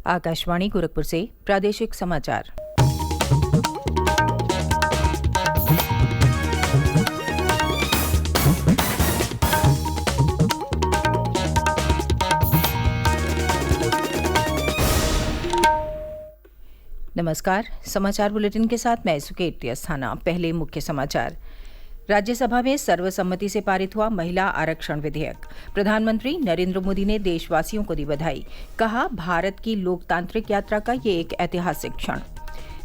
आकाशवाणी गोरखपुर से प्रादेशिक समाचार। नमस्कार, समाचार बुलेटिन के साथ मैं सुकेत अस्थाना। पहले मुख्य समाचार। राज्यसभा में सर्वसम्मति से पारित हुआ महिला आरक्षण विधेयक। प्रधानमंत्री नरेंद्र मोदी ने देशवासियों को दी बधाई। कहा, भारत की लोकतांत्रिक यात्रा का ये एक ऐतिहासिक क्षण।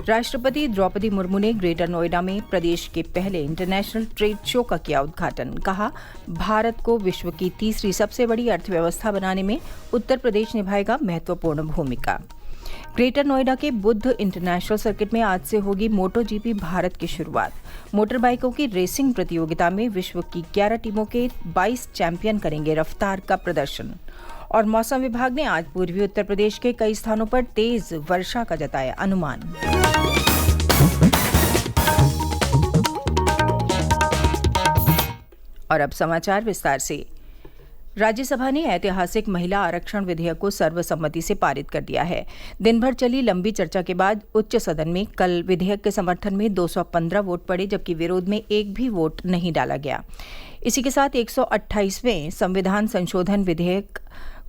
राष्ट्रपति द्रौपदी मुर्मू ने ग्रेटर नोएडा में प्रदेश के पहले इंटरनेशनल ट्रेड शो का किया उद्घाटन। कहा, भारत को विश्व की तीसरी सबसे बड़ी अर्थव्यवस्था बनाने में उत्तर प्रदेश निभाएगा महत्वपूर्ण भूमिका। ग्रेटर नोएडा के बुद्ध इंटरनेशनल सर्किट में आज से होगी मोटो जीपी भारत की शुरुआत। मोटर बाइकों की रेसिंग प्रतियोगिता में विश्व की 11 टीमों के 22 चैंपियन करेंगे रफ्तार का प्रदर्शन। और मौसम विभाग ने आज पूर्वी उत्तर प्रदेश के कई स्थानों पर तेज वर्षा का जताया अनुमान। और अब समाचार विस्तार से। राज्यसभा ने ऐतिहासिक महिला आरक्षण विधेयक को सर्वसम्मति से पारित कर दिया है। दिन भर चली लंबी चर्चा के बाद उच्च सदन में कल विधेयक के समर्थन में 215 वोट पड़े, जबकि विरोध में एक भी वोट नहीं डाला गया। इसी के साथ 128वें संविधान संशोधन विधेयक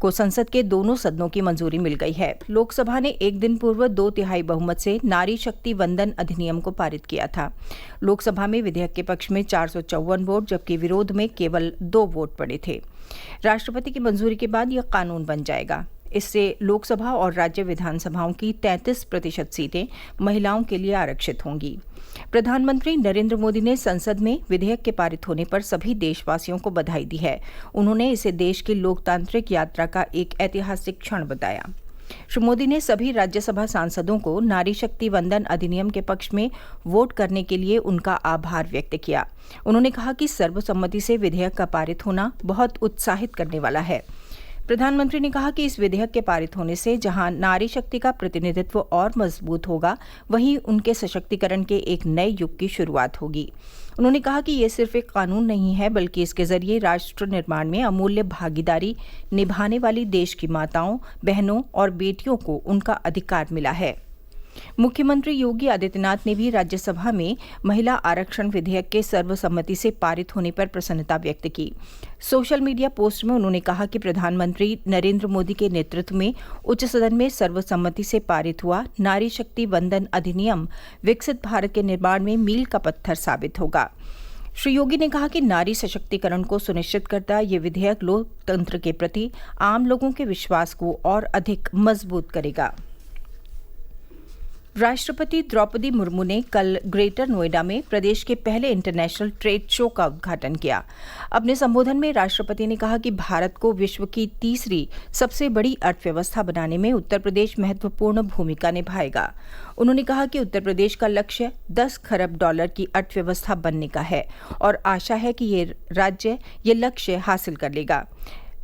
को संसद के दोनों सदनों की मंजूरी मिल गई है। लोकसभा ने एक दिन पूर्व 2/3 बहुमत से नारी शक्ति वंदन अधिनियम को पारित किया था। लोकसभा में विधेयक के पक्ष में 454 वोट, जबकि विरोध में केवल 2 वोट पड़े थे। राष्ट्रपति की मंजूरी के बाद यह कानून बन जाएगा। इससे लोकसभा और राज्य विधानसभाओं की 33% सीटें महिलाओं के लिए आरक्षित होंगी। प्रधानमंत्री नरेंद्र मोदी ने संसद में विधेयक के पारित होने पर सभी देशवासियों को बधाई दी है। उन्होंने इसे देश की लोकतांत्रिक यात्रा का एक ऐतिहासिक क्षण बताया। श्री मोदी ने सभी राज्यसभा सांसदों को नारी शक्ति वंदन अधिनियम के पक्ष में वोट करने के लिए उनका आभार व्यक्त किया। उन्होंने कहा कि सर्वसम्मति से विधेयक का पारित होना बहुत उत्साहित करने वाला है। प्रधानमंत्री ने कहा कि इस विधेयक के पारित होने से जहां नारी शक्ति का प्रतिनिधित्व और मजबूत होगा, वहीं उनके सशक्तिकरण के एक नए युग की शुरुआत होगी। उन्होंने कहा कि ये सिर्फ एक कानून नहीं है, बल्कि इसके जरिए राष्ट्र निर्माण में अमूल्य भागीदारी निभाने वाली देश की माताओं, बहनों और बेटियों को उनका अधिकार मिला है। मुख्यमंत्री योगी आदित्यनाथ ने भी राज्यसभा में महिला आरक्षण विधेयक के सर्वसम्मति से पारित होने पर प्रसन्नता व्यक्त की। सोशल मीडिया पोस्ट में उन्होंने कहा कि प्रधानमंत्री नरेंद्र मोदी के नेतृत्व में उच्च सदन में सर्वसम्मति से पारित हुआ नारी शक्ति वंदन अधिनियम विकसित भारत के निर्माण में मील का पत्थर साबित होगा। श्री योगी ने कहा कि नारी सशक्तिकरण को सुनिश्चित करता ये विधेयक लोकतंत्र के प्रति आम लोगों के विश्वास को और अधिक मजबूत करेगा। राष्ट्रपति द्रौपदी मुर्मू ने कल ग्रेटर नोएडा में प्रदेश के पहले इंटरनेशनल ट्रेड शो का उद्घाटन किया। अपने संबोधन में राष्ट्रपति ने कहा कि भारत को विश्व की तीसरी सबसे बड़ी अर्थव्यवस्था बनाने में उत्तर प्रदेश महत्वपूर्ण भूमिका निभाएगा। उन्होंने कहा कि उत्तर प्रदेश का लक्ष्य 10 खरब डॉलर की अर्थव्यवस्था बनने का है और आशा है कि ये राज्य ये लक्ष्य हासिल कर लेगा।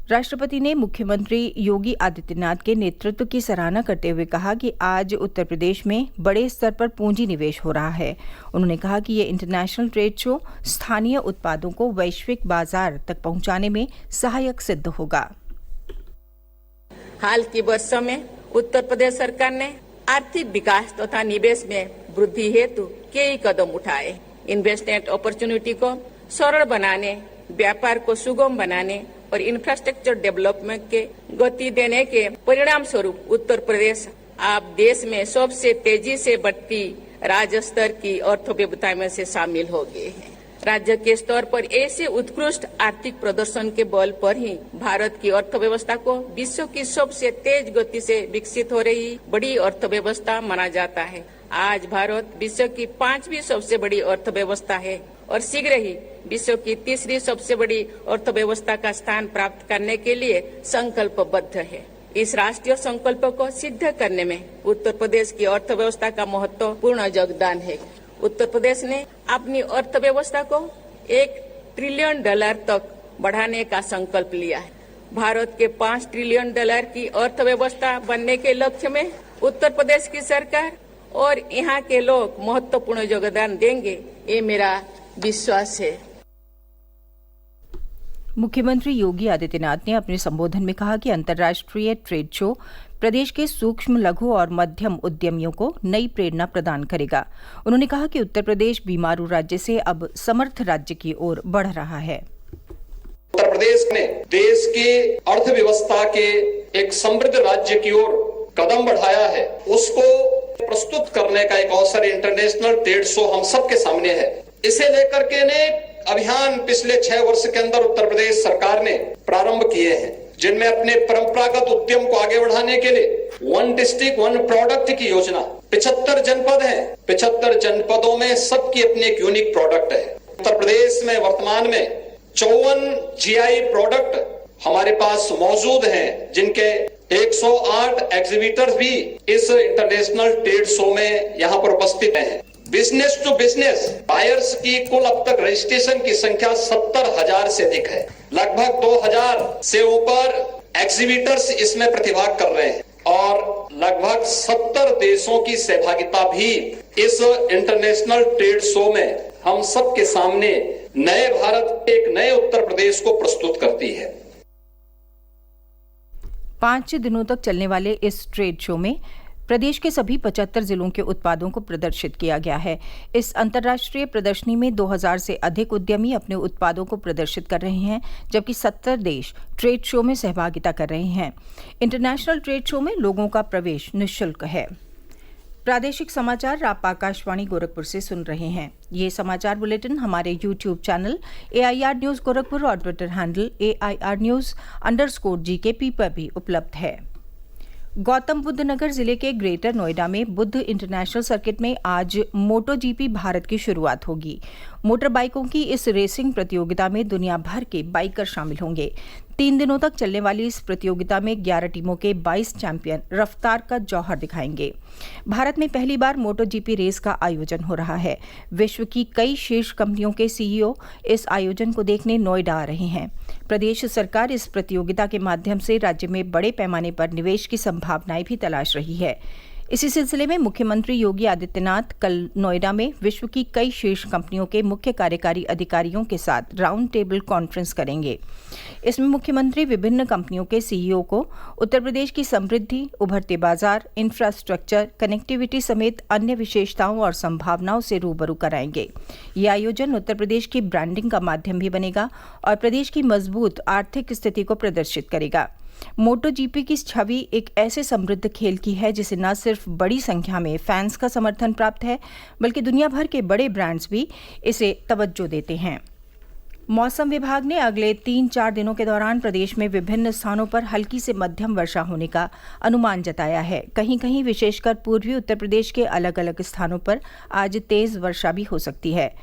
राष्ट्रपति ने मुख्यमंत्री योगी आदित्यनाथ के नेतृत्व की सराहना करते हुए कहा कि आज उत्तर प्रदेश में बड़े स्तर पर पूंजी निवेश हो रहा है। उन्होंने कहा कि ये इंटरनेशनल ट्रेड शो स्थानीय उत्पादों को वैश्विक बाजार तक पहुंचाने में सहायक सिद्ध होगा। हाल के वर्षों में उत्तर प्रदेश सरकार ने आर्थिक विकास तथा निवेश में वृद्धि हेतु कई कदम उठाए। इन्वेस्टमेंट अपॉर्चुनिटी को सरल बनाने, व्यापार को सुगम बनाने और इंफ्रास्ट्रक्चर डेवलपमेंट के गति देने के परिणाम स्वरूप उत्तर प्रदेश अब देश में सबसे तेजी से बढ़ती राज्य स्तर की अर्थव्यवस्था में से शामिल हो गए हैं। राज्य के स्तर पर ऐसे उत्कृष्ट आर्थिक प्रदर्शन के बल पर ही भारत की अर्थव्यवस्था को विश्व की सबसे तेज गति से विकसित हो रही बड़ी अर्थव्यवस्था माना जाता है। आज भारत विश्व की 5वीं सबसे बड़ी अर्थव्यवस्था है और शीघ्र ही विश्व की तीसरी सबसे बड़ी अर्थव्यवस्था का स्थान प्राप्त करने के लिए संकल्पबद्ध है। इस राष्ट्रीय संकल्प को सिद्ध करने में उत्तर प्रदेश की अर्थव्यवस्था का महत्वपूर्ण योगदान है। उत्तर प्रदेश ने अपनी अर्थव्यवस्था को $1 ट्रिलियन तक बढ़ाने का संकल्प लिया है। भारत के $5 ट्रिलियन की अर्थव्यवस्था बनने के लक्ष्य में उत्तर प्रदेश की सरकार और यहाँ के लोग महत्वपूर्ण योगदान देंगे, ये मेरा विश्वास है। मुख्यमंत्री योगी आदित्यनाथ ने अपने संबोधन में कहा कि अंतर्राष्ट्रीय ट्रेड शो प्रदेश के सूक्ष्म, लघु और मध्यम उद्यमियों को नई प्रेरणा प्रदान करेगा। उन्होंने कहा कि उत्तर प्रदेश बीमारू राज्य से अब समर्थ राज्य की ओर बढ़ रहा है। उत्तर प्रदेश ने देश की अर्थव्यवस्था के एक समृद्ध राज्य की ओर कदम बढ़ाया है, उसको प्रस्तुत करने का एक अवसर इंटरनेशनल ट्रेड शो हम सबके सामने है। इसे लेकर के ने अभियान पिछले 6 वर्ष के अंदर उत्तर प्रदेश सरकार ने प्रारंभ किए हैं, जिनमें अपने परंपरागत उद्यम को आगे बढ़ाने के लिए 1 डिस्ट्रिक्ट 1 प्रोडक्ट की योजना, 75 जनपद हैं, 75 जनपदों में सबकी अपनी एक यूनिक प्रोडक्ट है। उत्तर प्रदेश में वर्तमान में 54 जीआई प्रोडक्ट हमारे पास मौजूद हैं, जिनके 108 एग्जीबिटर्स भी इस इंटरनेशनल ट्रेड शो में यहाँ पर उपस्थित हैं। बिजनेस टू बिजनेस बायर्स की कुल अब तक रजिस्ट्रेशन की संख्या 70,000 से अधिक है। लगभग 2,000 से ऊपर एग्जीबिटर्स इसमें प्रतिभाग कर रहे हैं और लगभग 70 देशों की सहभागिता भी इस इंटरनेशनल ट्रेड शो में हम सबके सामने नए भारत, एक नए उत्तर प्रदेश को प्रस्तुत करती है। 5 दिनों तक चलने वाले इस ट्रेड शो में प्रदेश के सभी 75 जिलों के उत्पादों को प्रदर्शित किया गया है। इस अंतर्राष्ट्रीय प्रदर्शनी में 2000 से अधिक उद्यमी अपने उत्पादों को प्रदर्शित कर रहे हैं, जबकि 70 देश ट्रेड शो में सहभागिता कर रहे हैं। इंटरनेशनल ट्रेड शो में लोगों का प्रवेश निःशुल्क है। प्रादेशिक समाचार आप आकाशवाणी गोरखपुर से सुन रहे हैं। ये समाचार बुलेटिन हमारे YouTube channel AIR news Gorakhpur और ट्विटर हैंडल AIR न्यूज़_GKP पर भी उपलब्ध है। गौतम बुद्ध नगर जिले के ग्रेटर नोएडा में बुद्ध इंटरनेशनल सर्किट में आज MotoGP भारत की शुरुआत होगी। मोटर बाइकों की इस रेसिंग प्रतियोगिता में दुनिया भर के बाइकर शामिल होंगे। 3 दिनों तक चलने वाली इस प्रतियोगिता में 11 टीमों के 22 चैंपियन रफ्तार का जौहर दिखाएंगे। भारत में पहली बार MotoGP रेस का आयोजन हो रहा है। विश्व की कई शीर्ष कंपनियों के CEO इस आयोजन को देखने नोएडा आ रहे हैं। प्रदेश सरकार इस प्रतियोगिता के माध्यम से राज्य में बड़े पैमाने पर निवेश की संभावनाएं भी तलाश रही है। इसी सिलसिले में मुख्यमंत्री योगी आदित्यनाथ कल नोएडा में विश्व की कई शीर्ष कंपनियों के मुख्य कार्यकारी अधिकारियों के साथ राउंड टेबल कॉन्फ्रेंस करेंगे। इसमें मुख्यमंत्री विभिन्न कंपनियों के CEO को उत्तर प्रदेश की समृद्धि, उभरते बाजार, इंफ्रास्ट्रक्चर, कनेक्टिविटी समेत अन्य विशेषताओं और संभावनाओं से रूबरू कराएंगे। ये आयोजन उत्तर प्रदेश की ब्रांडिंग का माध्यम भी बनेगा और प्रदेश की मजबूत आर्थिक स्थिति को प्रदर्शित करेगा। MotoGP की छवि एक ऐसे समृद्ध खेल की है जिसे न सिर्फ बड़ी संख्या में फैंस का समर्थन प्राप्त है, बल्कि दुनिया भर के बड़े ब्रांड्स भी इसे तवज्जो देते हैं। मौसम विभाग ने अगले 3-4 दिनों के दौरान प्रदेश में विभिन्न स्थानों पर हल्की से मध्यम वर्षा होने का अनुमान जताया है। कहीं कहीं विशेषकर पूर्वी उत्तर प्रदेश के अलग अलग स्थानों पर आज तेज वर्षा भी हो सकती है।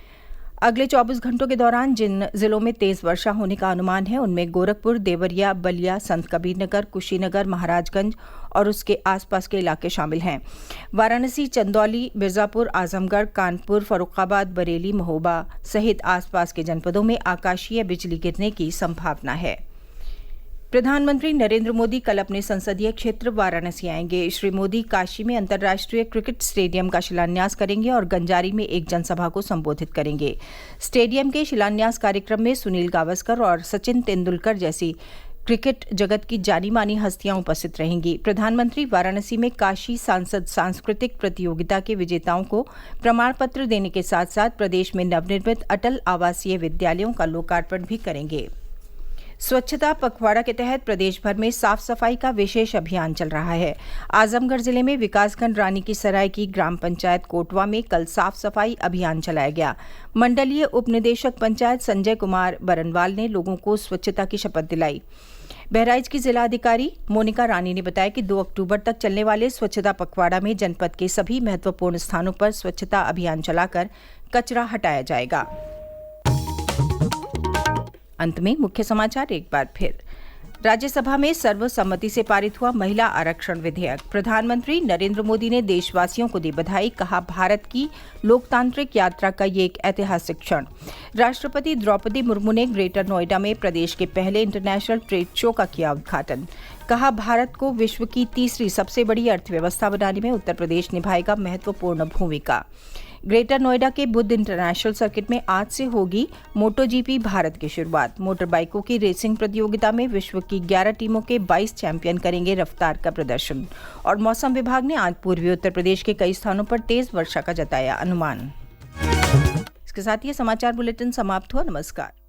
अगले 24 घंटों के दौरान जिन जिलों में तेज वर्षा होने का अनुमान है उनमें गोरखपुर, देवरिया, बलिया, संत कबीरनगर, कुशीनगर, महाराजगंज और उसके आसपास के इलाके शामिल हैं। वाराणसी, चंदौली, मिर्जापुर, आजमगढ़, कानपुर, फर्रुखाबाद, बरेली, महोबा सहित आसपास के जनपदों में आकाशीय बिजली गिरने की संभावना है। प्रधानमंत्री नरेंद्र मोदी कल अपने संसदीय क्षेत्र वाराणसी आएंगे। श्री मोदी काशी में अंतर्राष्ट्रीय क्रिकेट स्टेडियम का शिलान्यास करेंगे और गंजारी में एक जनसभा को संबोधित करेंगे। स्टेडियम के शिलान्यास कार्यक्रम में सुनील गावस्कर और सचिन तेंदुलकर जैसी क्रिकेट जगत की जानी मानी हस्तियां उपस्थित रहेंगी। प्रधानमंत्री वाराणसी में काशी सांसद सांस्कृतिक प्रतियोगिता के विजेताओं को प्रमाण पत्र देने के साथ साथ प्रदेश में नवनिर्मित अटल आवासीय विद्यालयों का लोकार्पण भी करेंगे। स्वच्छता पखवाड़ा के तहत प्रदेश भर में साफ सफाई का विशेष अभियान चल रहा है। आजमगढ़ जिले में विकासखंड रानी की सराय की ग्राम पंचायत कोटवा में कल साफ सफाई अभियान चलाया गया। मंडलीय उप निदेशक पंचायत संजय कुमार बरनवाल ने लोगों को स्वच्छता की शपथ दिलाई। बहराइच की जिलाधिकारी मोनिका रानी ने बताया कि 2 अक्टूबर तक चलने वाले स्वच्छता पखवाड़ा में जनपद के सभी महत्वपूर्ण स्थानों पर स्वच्छता अभियान चलाकर कचरा हटाया जाएगा। अंत में मुख्य समाचार एक बार फिर। राज्यसभा में सर्वसम्मति से पारित हुआ महिला आरक्षण विधेयक। प्रधानमंत्री नरेंद्र मोदी ने देशवासियों को दी बधाई, कहा भारत की लोकतांत्रिक यात्रा का ये एक ऐतिहासिक क्षण। राष्ट्रपति द्रौपदी मुर्मू ने ग्रेटर नोएडा में प्रदेश के पहले इंटरनेशनल ट्रेड शो का किया उद्घाटन। कहा, भारत को विश्व की तीसरी सबसे बड़ी अर्थव्यवस्था बनाने में उत्तर प्रदेश निभाएगा महत्वपूर्ण भूमिका। ग्रेटर नोएडा के बुद्ध इंटरनेशनल सर्किट में आज से होगी मोटोजीपी भारत की शुरुआत। मोटर बाइकों की रेसिंग प्रतियोगिता में विश्व की 11 टीमों के 22 चैंपियन करेंगे रफ्तार का प्रदर्शन। और मौसम विभाग ने आज पूर्वी उत्तर प्रदेश के कई स्थानों पर तेज वर्षा का जताया अनुमान। इसके साथ ही समाचार बुलेटिन समाप्त हुआ। नमस्कार।